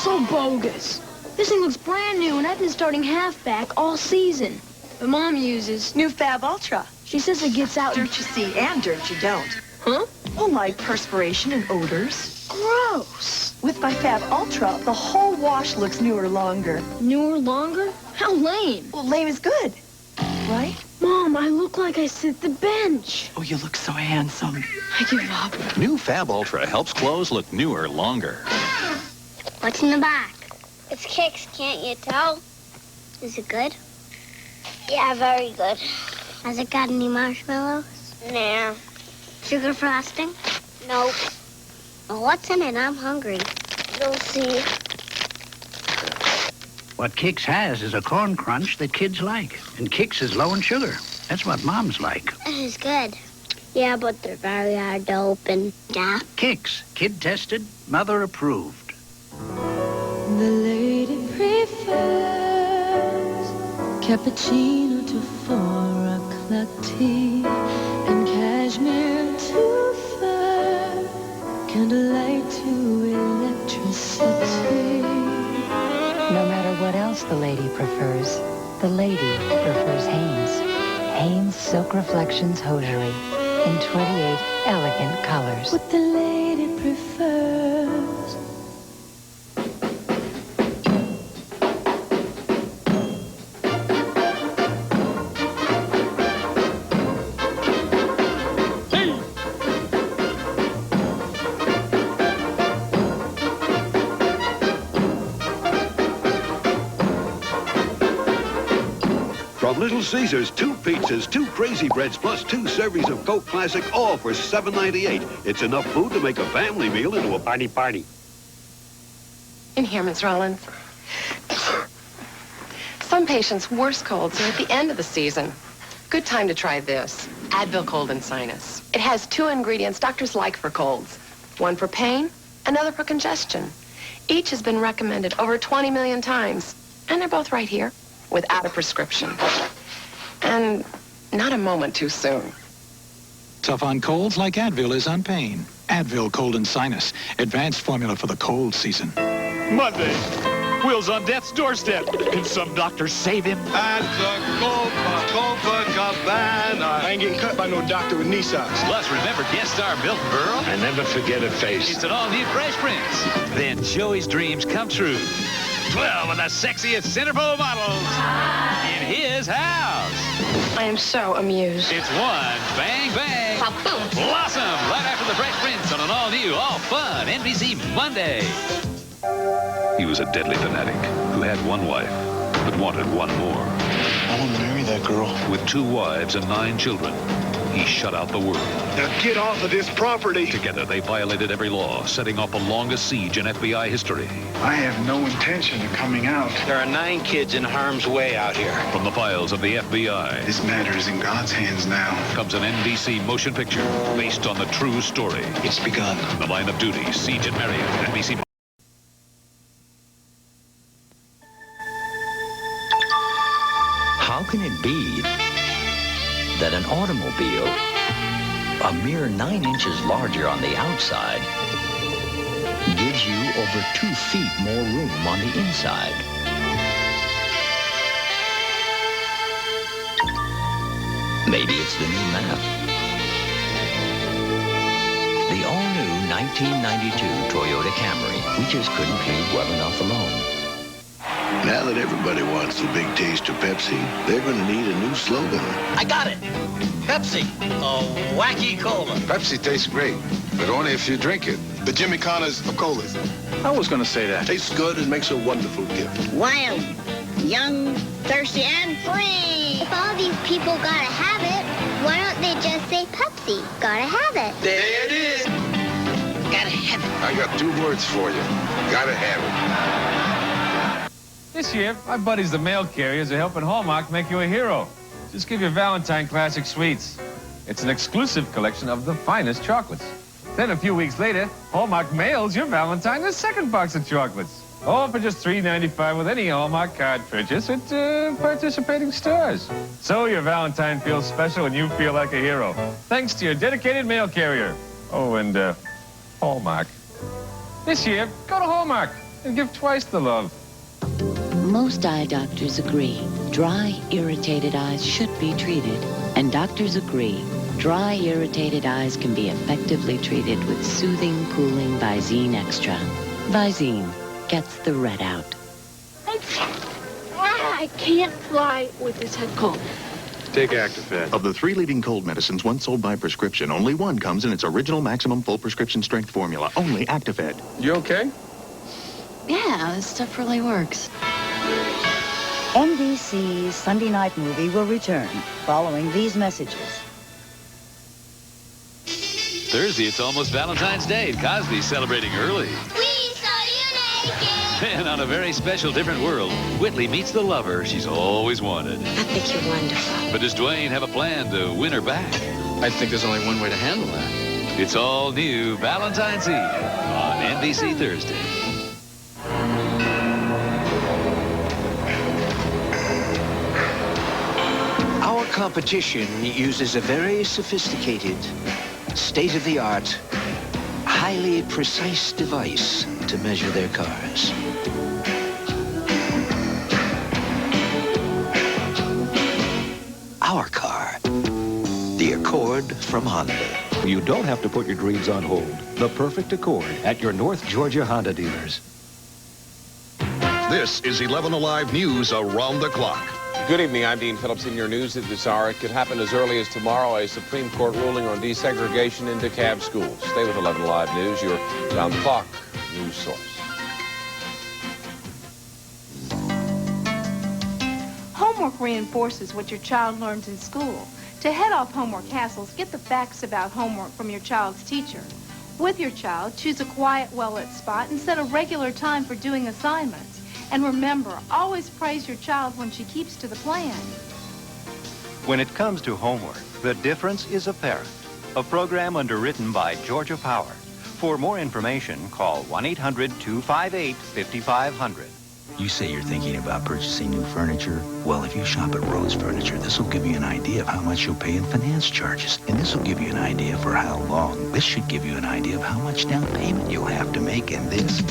So bogus. This thing looks brand new, and I've been starting halfback all season. But Mom uses new Fab Ultra. She says it gets out dirt you see and dirt you don't. Huh? Oh, like perspiration and odors. Gross. With my Fab Ultra, the whole wash looks newer longer. Newer longer? How lame. Well, lame is good, right? Mom, I look like I sit the bench. Oh, you look so handsome. I give up. New Fab Ultra helps clothes look newer longer. What's in the back? It's Kix, can't you tell? Is it good? Yeah, very good. Has it got any marshmallows? Nah. Sugar frosting? Nope. Well, what's in it? I'm hungry. You'll see. What Kix has is a corn crunch that kids like. And Kix is low in sugar. That's what moms like. That is good. Yeah, but they're very hard to open. Yeah. Kix, kid tested, mother approved. The lady prefers cappuccino to 4 o'clock tea and cashmere to fur, candlelight to electricity. No matter what else the lady prefers, the lady prefers Hanes. Hanes Silk Reflections Hosiery in 28 elegant colors. What the lady prefers. From Little Caesars, 2 pizzas, 2 Crazy Breads, plus 2 servings of Coke Classic, all for $7.98. It's enough food to make a family meal into a party. In here, Miss Rollins. Some patients' worst colds are at the end of the season. Good time to try this. Advil Cold and Sinus. It has 2 ingredients doctors like for colds. One for pain, another for congestion. Each has been recommended over 20 million times. And they're both right here, without a prescription. And not a moment too soon. Tough on colds like Advil is on pain. Advil Cold and Sinus. Advanced formula for the cold season. Monday. Will's on death's doorstep. Can some doctor save him? At the Copacabana. I ain't getting cut by no doctor with knee socks. Plus, remember guest star Milton Berle? I never forget a face. It's an all-new Fresh Prince. Then Joey's dreams come true. 12 of the sexiest centerfold models in his house. I am so amused. It's one bang bang blossom right after the Fresh Prince on an all-new, all-fun NBC Monday. He was a deadly fanatic who had one wife, but wanted one more. I want to marry that girl. With 2 wives and 9 children, he shut out the world. Now get off of this property. Together, they violated every law, setting off the longest siege in FBI history. I have no intention of coming out. There are 9 kids in harm's way out here. From the files of the FBI. This matter is in God's hands now. Comes an NBC motion picture based on the true story. It's begun. The Line of Duty, Siege at Marion, NBC. How can it be that an automobile, a mere 9 inches larger on the outside, gives you over 2 feet more room on the inside? Maybe it's the new map. The all-new 1992 Toyota Camry. We just couldn't leave well enough alone. Now that everybody wants a big taste of Pepsi, they're going to need a new slogan. I got it. Pepsi, a wacky cola. Pepsi tastes great, but only if you drink it. The Jimmy Connors of colas. I was going to say that. Tastes good and makes a wonderful gift. Wild, young, thirsty, and free. If all these people gotta have it, why don't they just say Pepsi? Gotta have it. There it is. Gotta have it. I got 2 words for you. Gotta have it. This year, my buddies the mail carriers are helping Hallmark make you a hero. Just give your Valentine classic sweets. It's an exclusive collection of the finest chocolates. Then a few weeks later, Hallmark mails your Valentine a second box of chocolates. All for just $3.95 with any Hallmark card purchase at participating stores. So your Valentine feels special and you feel like a hero. Thanks to your dedicated mail carrier. Oh, and Hallmark. This year, go to Hallmark. and give twice the love. Most eye doctors agree dry, irritated eyes should be treated. And doctors agree dry, irritated eyes can be effectively treated with soothing, cooling Visine Extra. Visine gets the red out. I can't fly with this head cold. Take Actifed. Of the 3 leading cold medicines once sold by prescription, only one comes in its original maximum full prescription strength formula. Only Actifed. You okay? Yeah, this stuff really works. NBC Sunday Night Movie will return following these messages. Thursday, it's almost Valentine's Day. Cosby's celebrating early. We saw you naked. And on a very special different world, Whitley meets the lover she's always wanted. I think you're wonderful. But does Dwayne have a plan to win her back? I think there's only one way to handle that. It's all new Valentine's Eve on NBC Thursday. Our competition uses a very sophisticated, state-of-the-art, highly precise device to measure their cars. Our car, the Accord from Honda. You don't have to put your dreams on hold. The perfect Accord at your North Georgia Honda dealers. This is 11 Alive News around the clock. Good evening, I'm Dean Phillips in your news at this hour. It could happen as early as tomorrow, a Supreme Court ruling on desegregation in DeKalb schools. Stay with 11 Alive News, your round-the-clock news source. Homework reinforces what your child learns in school. To head off homework hassles, get the facts about homework from your child's teacher. With your child, choose a quiet, well-lit spot and set a regular time for doing assignments. And remember, always praise your child when she keeps to the plan. When it comes to homework, the difference is apparent. A program underwritten by Georgia Power. For more information, call 1-800-258-5500. You say you're thinking about purchasing new furniture? Well, if you shop at Rhodes Furniture, this will give you an idea of how much you'll pay in finance charges. And this will give you an idea for how long. This should give you an idea of how much down payment you'll have to make, and this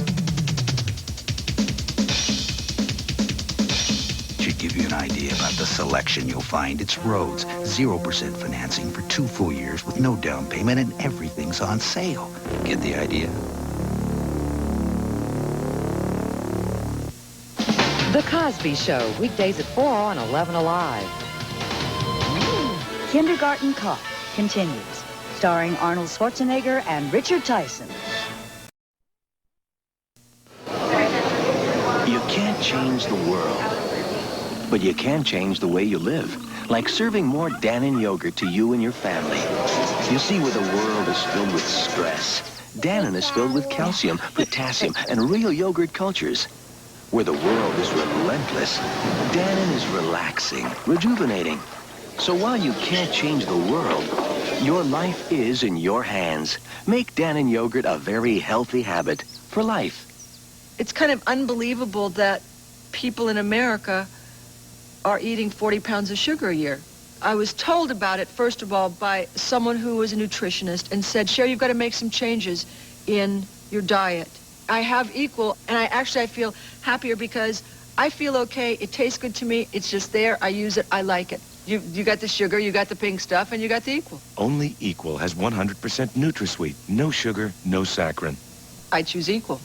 should give you an idea about the selection you'll find. It's Rhodes. 0% financing for 2 full years with no down payment, and everything's on sale. Get the idea? The Cosby Show, weekdays at 4 on 11 Alive. Kindergarten Cop continues, starring Arnold Schwarzenegger and Richard Tyson. You can't change the world, but you can change the way you live. Like serving more Dannon yogurt to you and your family. You see, where the world is filled with stress, Dannon is filled with calcium, potassium, and real yogurt cultures. Where the world is relentless, Dannon is relaxing, rejuvenating. So while you can't change the world, your life is in your hands. Make Dannon yogurt a very healthy habit for life. It's kind of unbelievable that people in America are eating 40 pounds of sugar a year. I was told about it, first of all, by someone who was a nutritionist and said, Sherry, you've got to make some changes in your diet. I have equal, and I feel happier because I feel okay. It tastes good to me. It's just there. I use it. I like it. You got the sugar, you got the pink stuff, and you got the Equal. Only Equal has 100% NutraSweet. No sugar, no saccharin. I choose Equal.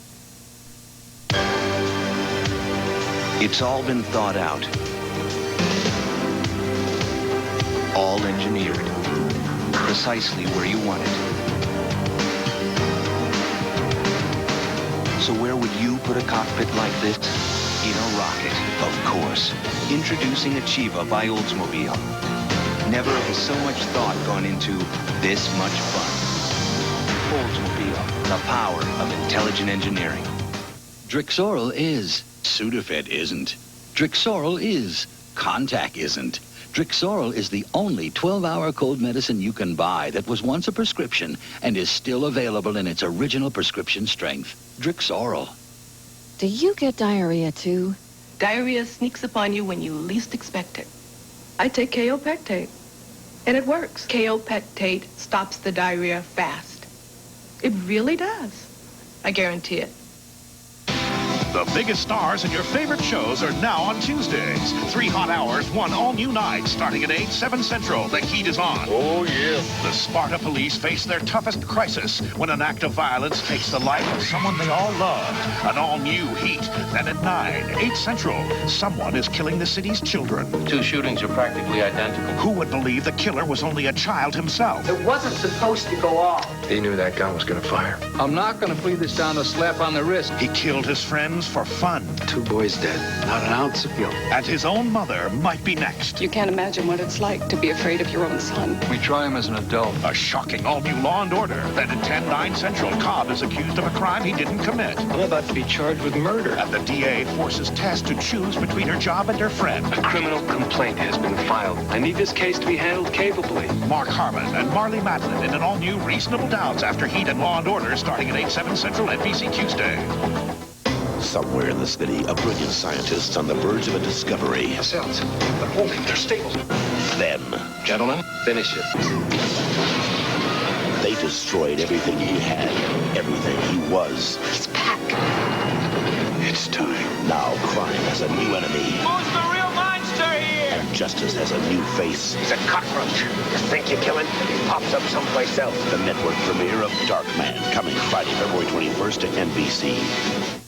It's all been thought out. All engineered. Precisely where you want it. So where would you put a cockpit like this? In a rocket, of course. Introducing Achieva by Oldsmobile. Never has so much thought gone into this much fun. Oldsmobile, the power of intelligent engineering. Drixoral is. Sudafed isn't. Drixoral is. Contac isn't. Drixoral is the only 12-hour cold medicine you can buy that was once a prescription and is still available in its original prescription strength. Drixoral. Do you get diarrhea, too? Diarrhea sneaks upon you when you least expect it. I take Kaopectate, and it works. Kaopectate stops the diarrhea fast. It really does. I guarantee it. The biggest stars in your favorite shows are now on Tuesdays. 3 hot hours, 1 all-new night, starting at 8, 7 Central. The heat is on. Oh, yeah. The Sparta police face their toughest crisis when an act of violence takes the life of someone they all loved. An all-new Heat. Then at 9, 8 Central, someone is killing the city's children. 2 shootings are practically identical. Who would believe the killer was only a child himself? It wasn't supposed to go off. He knew that gun was going to fire. I'm not going to plead this down to a slap on the wrist. He killed his friends for fun. 2 boys dead. Not an ounce of guilt. And his own mother might be next. You can't imagine what it's like to be afraid of your own son. We try him as an adult. A shocking all-new Law and Order. Then at 10, 9 Central, Cobb is accused of a crime he didn't commit. I'm about to be charged with murder. And the DA forces Tess to choose between her job and her friend. A criminal complaint has been filed. I need this case to be handled capably. Mark Harmon and Marley Matlin in an all-new Reasonable Doubts after Heat and Law and Order starting at 8, 7 Central, NBC Tuesday. Somewhere in the city, a brilliant scientist on the verge of a discovery. The cells. They're holding. They're stable. Then, Gentlemen, finish it. they destroyed everything he had, everything he was. He's back. It's time. Now crime has a new enemy. Who's the real monster here? And justice has a new face. He's a cockroach. You think you kill him, he pops up someplace else. The network premiere of Darkman, coming Friday, February 21st to NBC.